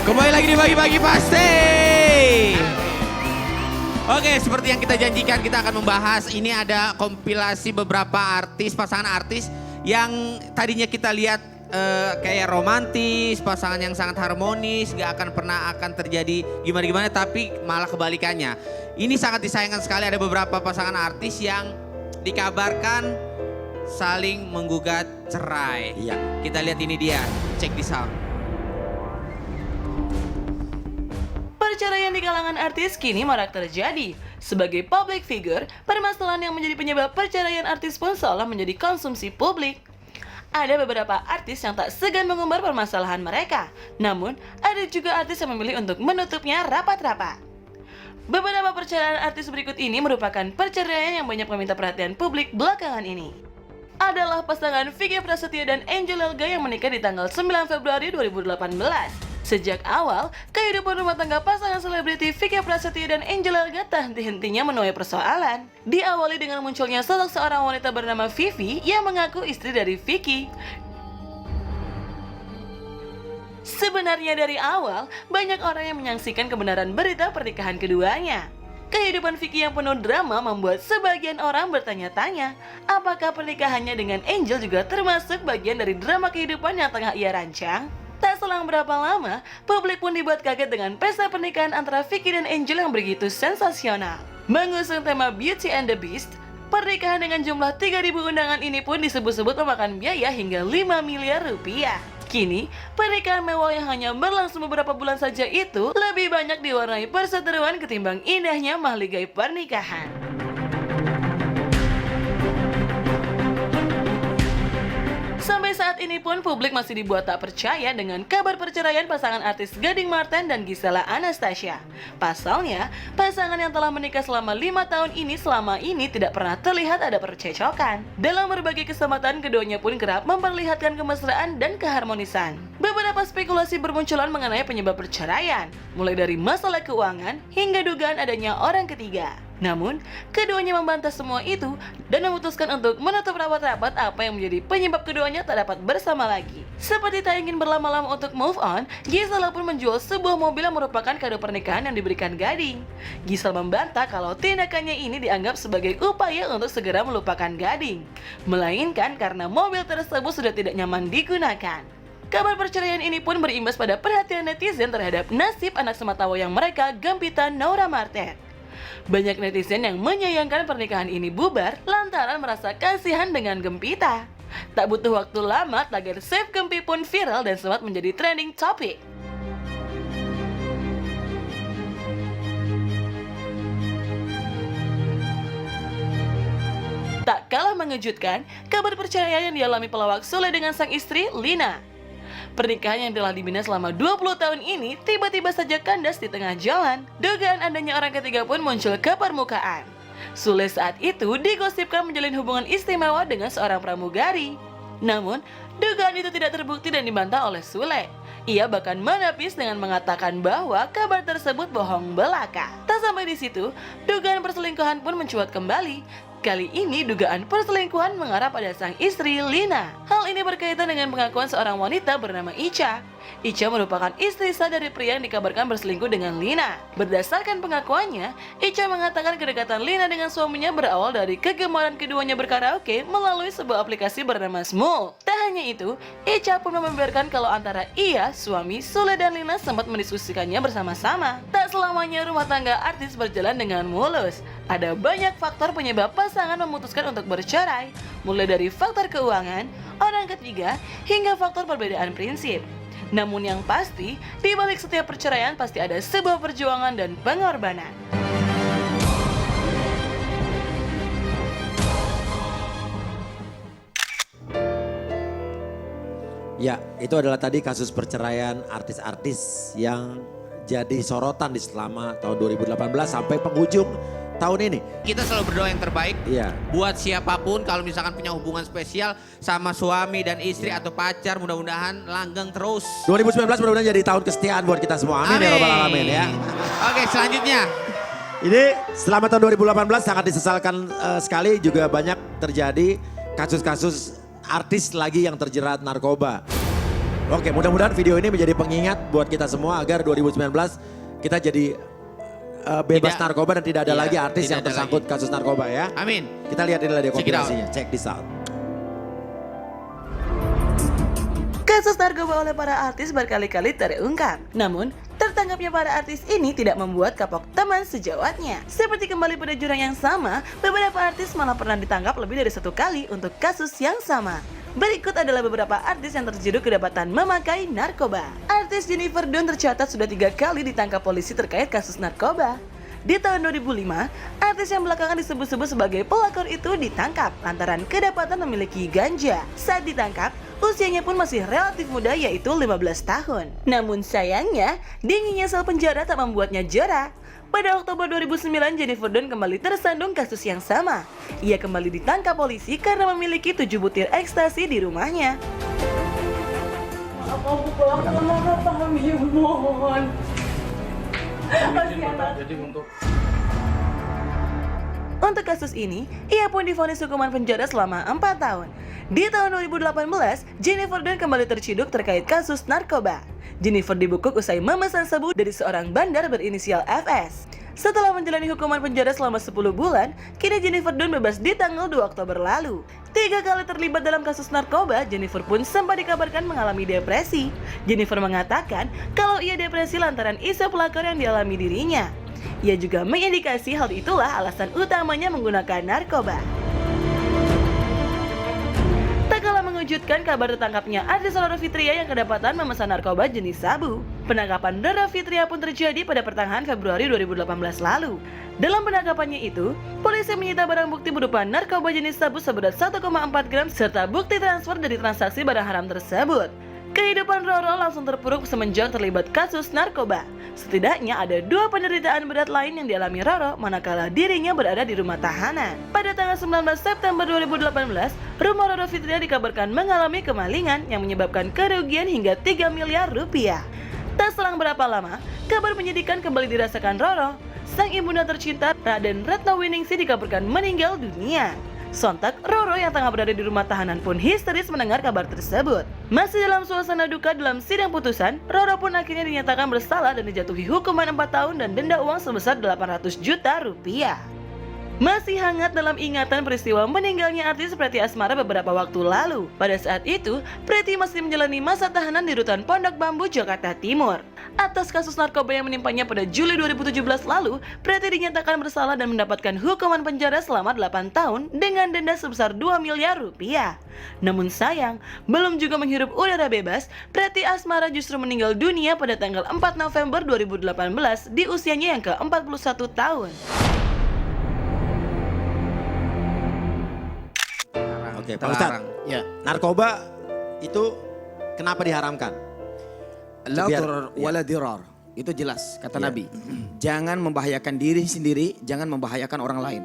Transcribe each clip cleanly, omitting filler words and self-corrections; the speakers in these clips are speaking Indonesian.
Kembali lagi di Bagi-Bagi Pasti. Oke, seperti yang kita janjikan kita akan membahas. Ini ada kompilasi beberapa artis, pasangan artis yang tadinya kita lihat kayak romantis, pasangan yang sangat harmonis, gak akan pernah terjadi gimana-gimana, tapi malah kebalikannya. Ini sangat disayangkan sekali, ada beberapa pasangan artis yang dikabarkan saling menggugat cerai. Iya. Kita lihat ini dia, cek di sound. Perceraian di kalangan artis kini marak terjadi. Sebagai public figure, permasalahan yang menjadi penyebab perceraian artis pun seolah menjadi konsumsi publik. Ada beberapa artis yang tak segan mengumbar permasalahan mereka. Namun, ada juga artis yang memilih untuk menutupnya rapat-rapat. Beberapa perceraian artis berikut ini merupakan perceraian yang banyak meminta perhatian publik belakangan ini. Adalah pasangan Vicky Prasetyo dan Angel Elga yang menikah di tanggal 9 Februari 2018. Sejak awal, kehidupan rumah tangga pasangan selebriti Vicky Prasetyo dan Angel Elga tak henti-hentinya menuai persoalan. Diawali dengan munculnya sosok seorang wanita bernama Vivi yang mengaku istri dari Vicky. Sebenarnya dari awal, banyak orang yang menyaksikan kebenaran berita pernikahan keduanya. Kehidupan Vicky yang penuh drama membuat sebagian orang bertanya-tanya, apakah pernikahannya dengan Angel juga termasuk bagian dari drama kehidupan yang tengah ia rancang? Tak selang berapa lama, publik pun dibuat kaget dengan pesta pernikahan antara Vicky dan Angel yang begitu sensasional. Mengusung tema Beauty and the Beast, pernikahan dengan jumlah 3.000 undangan ini pun disebut-sebut memakan biaya hingga 5 miliar rupiah. Kini, pernikahan mewah yang hanya berlangsung beberapa bulan saja itu lebih banyak diwarnai perseteruan ketimbang indahnya mahligai pernikahan. Sampai saat ini pun publik masih dibuat tak percaya dengan kabar perceraian pasangan artis Gading Marten dan Gisela Anastasia. Pasalnya, pasangan yang telah menikah selama 5 tahun ini selama ini tidak pernah terlihat ada percecokan. Dalam berbagai kesempatan, keduanya pun kerap memperlihatkan kemesraan dan keharmonisan. Beberapa spekulasi bermunculan mengenai penyebab perceraian, mulai dari masalah keuangan hingga dugaan adanya orang ketiga. Namun, keduanya membantah semua itu dan memutuskan untuk menutup rapat-rapat apa yang menjadi penyebab keduanya tak dapat bersama lagi. Seperti tak ingin berlama-lama untuk move on, Gisela pun menjual sebuah mobil yang merupakan kado pernikahan yang diberikan Gading. Gisela membantah kalau tindakannya ini dianggap sebagai upaya untuk segera melupakan Gading, melainkan karena mobil tersebut sudah tidak nyaman digunakan. Kabar perceraian ini pun berimbas pada perhatian netizen terhadap nasib anak sematawayang mereka, Gempita Naura Marten. Banyak netizen yang menyayangkan pernikahan ini bubar lantaran merasa kasihan dengan Gempita. Tak butuh waktu lama, tagar Save Gempi pun viral dan sempat menjadi trending topic. Tak kalah mengejutkan, kabar perceraian yang dialami pelawak Sule dengan sang istri, Lina. Pernikahan yang telah dibina selama 20 tahun ini tiba-tiba saja kandas di tengah jalan. Dugaan adanya orang ketiga pun muncul ke permukaan. Sule saat itu digosipkan menjalin hubungan istimewa dengan seorang pramugari. Namun, dugaan itu tidak terbukti dan dibantah oleh Sule. Ia bahkan menepis dengan mengatakan bahwa kabar tersebut bohong belaka. Tak sampai di situ, dugaan perselingkuhan pun mencuat kembali. Kali ini dugaan perselingkuhan mengarah pada sang istri Lina. Hal ini berkaitan dengan pengakuan seorang wanita bernama Ica. Ica merupakan istri sah dari pria yang dikabarkan berselingkuh dengan Lina. Berdasarkan pengakuannya, Ica mengatakan kedekatan Lina dengan suaminya berawal dari kegemaran keduanya berkaraoke melalui sebuah aplikasi bernama Smule. Tak hanya itu, Ica pun membeberkan kalau antara ia, suami, Sule dan Lina sempat mendiskusikannya bersama-sama. Tak selamanya rumah tangga artis berjalan dengan mulus. Ada banyak faktor penyebab pasangan memutuskan untuk bercerai, mulai dari faktor keuangan, orang ketiga, hingga faktor perbedaan prinsip. Namun yang pasti, di balik setiap perceraian pasti ada sebuah perjuangan dan pengorbanan. Ya, itu adalah tadi kasus perceraian artis-artis yang jadi sorotan di selama tahun 2018 sampai penghujung tahun ini. Kita selalu berdoa yang terbaik Iya. buat siapapun kalau misalkan punya hubungan spesial sama suami dan istri atau pacar, mudah-mudahan langgeng terus. 2019 mudah-mudahan jadi tahun kesetiaan buat kita semua. Amin, ya robbal alamin ya. Oke, selanjutnya. Ini selama tahun 2018 sangat disesalkan sekali, juga banyak terjadi kasus-kasus artis lagi yang terjerat narkoba. Oke, mudah-mudahan video ini menjadi pengingat buat kita semua agar 2019 kita jadi bebas Tidak. narkoba dan tidak ada Iya, lagi artis tidak yang ada tersangkut kasus narkoba ya. Amin. Kita lihat inilah dia Check it out. kompilasinya. Check this out. Kasus narkoba oleh para artis berkali-kali terungkap. Namun, tertangkapnya para artis ini tidak membuat kapok teman sejawatnya. Seperti kembali pada jurang yang sama, beberapa artis malah pernah ditangkap lebih dari 1 kali untuk kasus yang sama. Berikut adalah beberapa artis yang terjeduk kedapatan memakai narkoba. Artis Jennifer Dunn tercatat sudah 3 kali ditangkap polisi terkait kasus narkoba. Di tahun 2005, artis yang belakangan disebut-sebut sebagai pelakor itu ditangkap lantaran kedapatan memiliki ganja. Saat ditangkap, usianya pun masih relatif muda yaitu 15 tahun. Namun sayangnya, dinginnya sel penjara tak membuatnya jera. Pada Oktober 2009, Jennifer Dunn kembali tersandung kasus yang sama. Ia kembali ditangkap polisi karena memiliki 7 butir ekstasi di rumahnya. Maaf, aku paham ya, mohon. Untuk kasus ini, ia pun divonis hukuman penjara selama 4 tahun. Di tahun 2018, Jennifer Dunn kembali terciduk terkait kasus narkoba. Jennifer dibekuk usai memesan sabu dari seorang bandar berinisial FS. Setelah menjalani hukuman penjara selama 10 bulan, kini Jennifer Dunn bebas di tanggal 2 Oktober lalu. 3 kali terlibat dalam kasus narkoba, Jennifer pun sempat dikabarkan mengalami depresi. Jennifer mengatakan kalau ia depresi lantaran isu pelakor yang dialami dirinya. Ia juga mengindikasi hal itulah alasan utamanya menggunakan narkoba. Tak kalah mengejutkan kabar tertangkapnya artis Roro Fitria yang kedapatan memesan narkoba jenis sabu. Penangkapan Roro Fitria pun terjadi pada pertengahan Februari 2018 lalu. Dalam penangkapannya itu, polisi menyita barang bukti berupa narkoba jenis sabu seberat 1,4 gram serta bukti transfer dari transaksi barang haram tersebut. Kehidupan Roro langsung terpuruk semenjak terlibat kasus narkoba. Setidaknya ada 2 penderitaan berat lain yang dialami Roro manakala dirinya berada di rumah tahanan. Pada tanggal 19 September 2018, rumah Roro Fitria dikabarkan mengalami kemalingan yang menyebabkan kerugian hingga 3 miliar rupiah. Tak selang berapa lama, kabar menyedihkan kembali dirasakan Roro. Sang ibunda tercinta, Raden Retnowiningsih dikabarkan meninggal dunia. Sontak, Roro yang tengah berada di rumah tahanan pun histeris mendengar kabar tersebut. Masih dalam suasana duka dalam sidang putusan, Roro pun akhirnya dinyatakan bersalah dan dijatuhi hukuman 4 tahun dan denda uang sebesar 800 juta rupiah. Masih hangat dalam ingatan peristiwa meninggalnya artis Pretty Asmara beberapa waktu lalu. Pada saat itu, Pretty masih menjalani masa tahanan di rutan Pondok Bambu, Jakarta Timur. Atas kasus narkoba yang menimpanya pada Juli 2017 lalu, Pretty dinyatakan bersalah dan mendapatkan hukuman penjara selama 8 tahun dengan denda sebesar 2 miliar rupiah. Namun sayang, belum juga menghirup udara bebas, Pretty Asmara justru meninggal dunia pada tanggal 4 November 2018 di usianya yang ke-41 tahun. Oke, Pak Ustadz. Ya. Narkoba itu kenapa diharamkan? La Biar- darar wala dirar. Itu jelas kata Iya. Nabi. Jangan membahayakan diri sendiri, jangan membahayakan orang lain.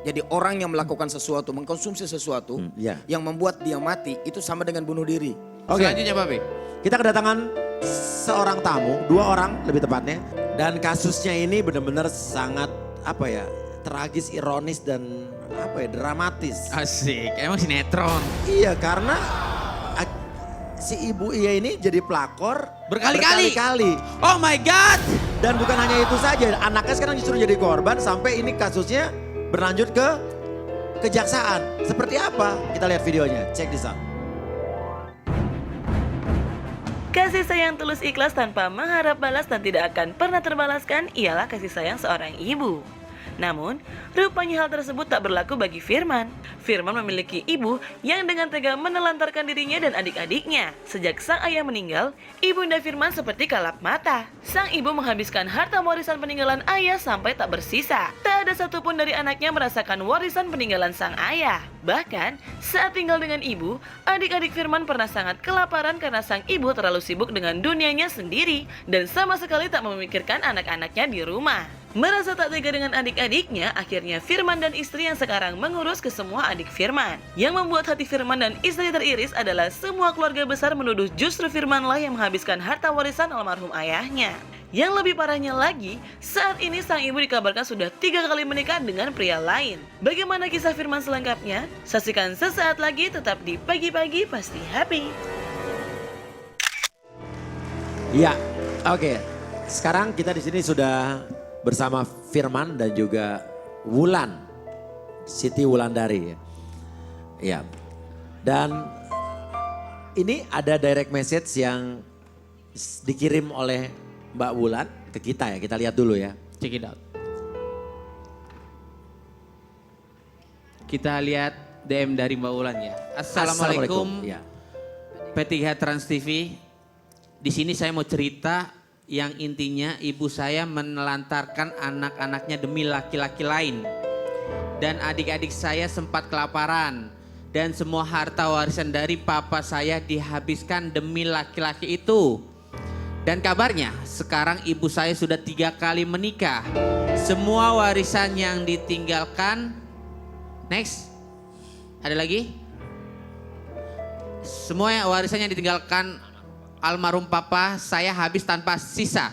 Jadi orang yang melakukan sesuatu, mengkonsumsi sesuatu iya. yang membuat dia mati itu sama dengan bunuh diri. Oke, Selanjutnya Babe. kita kedatangan seorang tamu, 2 orang lebih tepatnya. Dan kasusnya ini benar-benar sangat tragis, ironis dan dramatis. Asik, emang sinetron. Iya, karena si ibu iya ini jadi pelakor Berkali-kali. berkali-kali. Oh my God. Dan bukan hanya itu saja, anaknya sekarang justru jadi korban sampai ini kasusnya berlanjut ke kejaksaan. Seperti apa? Kita lihat videonya. Check this out. Kasih sayang tulus ikhlas tanpa mengharap balas dan tidak akan pernah terbalaskan ialah kasih sayang seorang ibu. Namun, rupanya hal tersebut tak berlaku bagi Firman. Firman memiliki ibu yang dengan tega menelantarkan dirinya dan adik-adiknya. Sejak sang ayah meninggal, ibunda Firman seperti kalap mata. Sang ibu menghabiskan harta warisan peninggalan ayah sampai tak bersisa. Tak ada satupun dari anaknya merasakan warisan peninggalan sang ayah. Bahkan, saat tinggal dengan ibu, adik-adik Firman pernah sangat kelaparan karena sang ibu terlalu sibuk dengan dunianya sendiri dan sama sekali tak memikirkan anak-anaknya di rumah. Merasa tak tega dengan adik-adiknya, akhirnya Firman dan istri yang sekarang mengurus ke semua adik Firman. Yang membuat hati Firman dan istri teriris adalah semua keluarga besar menuduh justru Firmanlah yang menghabiskan harta warisan almarhum ayahnya. Yang lebih parahnya lagi, saat ini sang ibu dikabarkan sudah 3 kali menikah dengan pria lain. Bagaimana kisah Firman selengkapnya? Saksikan sesaat lagi tetap di Pagi-Pagi Pasti Happy. Ya, oke. Sekarang kita di sini sudah bersama Firman dan juga Wulan, Siti Wulandari. Ya, dan ini ada direct message yang dikirim oleh Mbak Wulan ke kita ya. Kita lihat dulu ya. Check it out. Kita lihat DM dari Mbak Wulan ya. Assalamualaikum. Ya. P3 Trans TV. Di sini saya mau cerita yang intinya ibu saya menelantarkan anak-anaknya demi laki-laki lain. Dan adik-adik saya sempat kelaparan. Dan semua harta warisan dari papa saya dihabiskan demi laki-laki itu. Dan kabarnya sekarang ibu saya sudah 3 kali menikah. Semua warisan yang ditinggalkan. Next. Ada lagi? Semua warisan yang ditinggalkan almarhum papa saya habis tanpa sisa.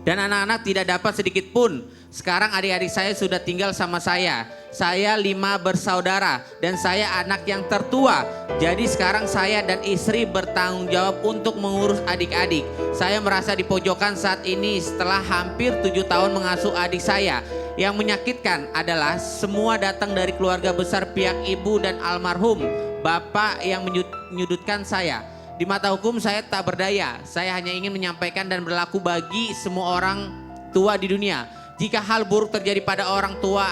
Dan anak-anak tidak dapat sedikit pun. Sekarang adik-adik saya sudah tinggal sama saya. Saya 5 bersaudara dan saya anak yang tertua. Jadi sekarang saya dan istri bertanggung jawab untuk mengurus adik-adik. Saya merasa dipojokkan saat ini setelah hampir 7 tahun mengasuh adik saya. Yang menyakitkan adalah semua datang dari keluarga besar pihak ibu dan almarhum bapak yang menyudutkan saya. Di mata hukum saya tak berdaya. Saya hanya ingin menyampaikan dan berlaku bagi semua orang tua di dunia. Jika hal buruk terjadi pada orang tua,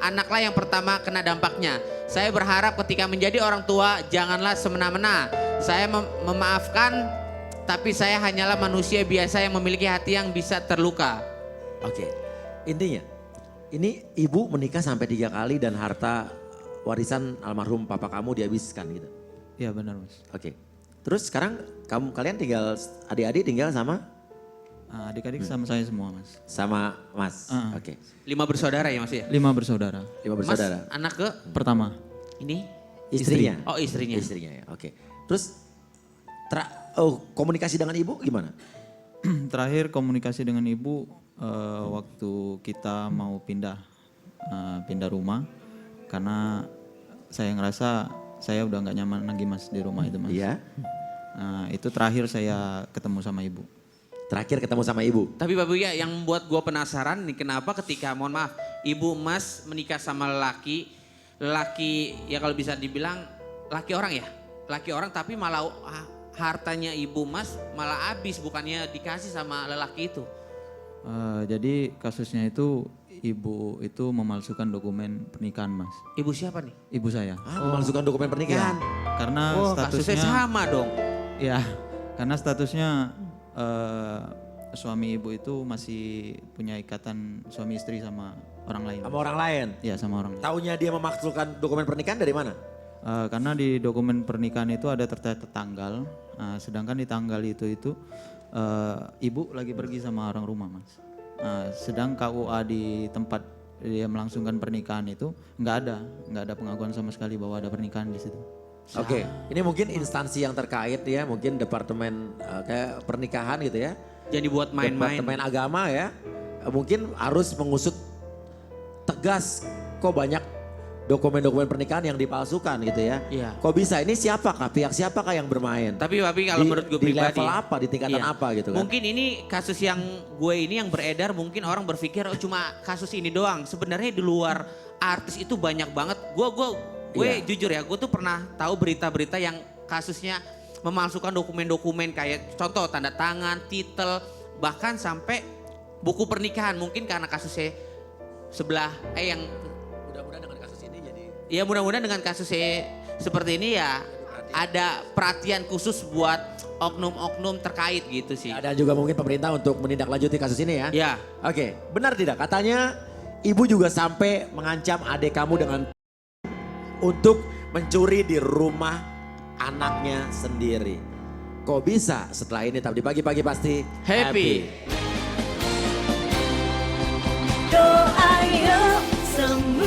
anaklah yang pertama kena dampaknya. Saya berharap ketika menjadi orang tua janganlah semena-mena. Saya memaafkan, tapi saya hanyalah manusia biasa yang memiliki hati yang bisa terluka. Oke, intinya ini ibu menikah sampai 3 kali dan harta warisan almarhum papa kamu dihabiskan gitu. Iya benar Mas. Oke. Terus sekarang kalian tinggal, adik-adik tinggal sama? Adik-adik sama saya semua Mas. Sama Mas. Oke. 5 bersaudara ya Mas ya? 5 bersaudara. 5 Mas bersaudara. anak ke Pertama. ini? Istrinya? Oh istrinya. Istrinya ya, oke. Terus komunikasi dengan ibu gimana? Terakhir komunikasi dengan ibu waktu kita mau pindah rumah. Karena saya ngerasa saya udah nggak nyaman lagi Mas di rumah itu Mas. Iya. Nah, itu terakhir saya ketemu sama ibu. Terakhir ketemu sama ibu? Tapi Bapak ya yang membuat gue penasaran nih kenapa ketika mohon maaf ibu Mas menikah sama lelaki ya kalau bisa dibilang laki orang ya. Laki orang tapi malah hartanya ibu Mas malah habis bukannya dikasih sama lelaki itu. Jadi kasusnya itu ibu itu memalsukan dokumen pernikahan Mas. Ibu siapa nih? Ibu saya. Memalsukan dokumen pernikahan? Karena kasusnya statusnya sama dong. ya, karena statusnya suami ibu itu masih punya ikatan suami istri sama orang lain. Sama orang lain? Iya sama orang lain. Taunya dia memalsukan dokumen pernikahan dari mana? Karena di dokumen pernikahan itu ada tertera tanggal, sedangkan di tanggal itu ibu lagi pergi sama orang rumah Mas. Sedang KUA di tempat dia melangsungkan pernikahan itu nggak ada pengakuan sama sekali bahwa ada pernikahan di situ. Oke, ini mungkin instansi yang terkait ya, mungkin departemen kayak pernikahan gitu ya. Jadi buat main-main. Departemen agama ya, mungkin harus mengusut tegas kok banyak dokumen-dokumen pernikahan yang dipalsukan gitu ya. Iya. Kok bisa, ini siapakah, pihak siapakah yang bermain? Tapi kalau menurut gue pribadi. Di level apa, di tingkatan Iya. apa gitu kan? Mungkin ini kasus yang gue ini yang beredar mungkin orang berpikir oh cuma kasus ini doang. Sebenarnya di luar artis itu banyak banget. Gue Iya. jujur ya, gue tuh pernah tahu berita-berita yang kasusnya memalsukan dokumen-dokumen kayak contoh tanda tangan, titel, bahkan sampai buku pernikahan. Mungkin karena kasusnya yang mudah-mudahan dengan kasus ini jadi. Ya mudah-mudahan dengan kasusnya seperti ini ya ada perhatian khusus buat oknum-oknum terkait gitu sih. Ada juga mungkin pemerintah untuk menindaklanjuti kasus ini ya? Ya. Oke, benar tidak? Katanya ibu juga sampai mengancam adik kamu dengan untuk mencuri di rumah anaknya sendiri. Kok bisa setelah ini tapi di pagi-pagi pasti Happy. Doa yuk semua.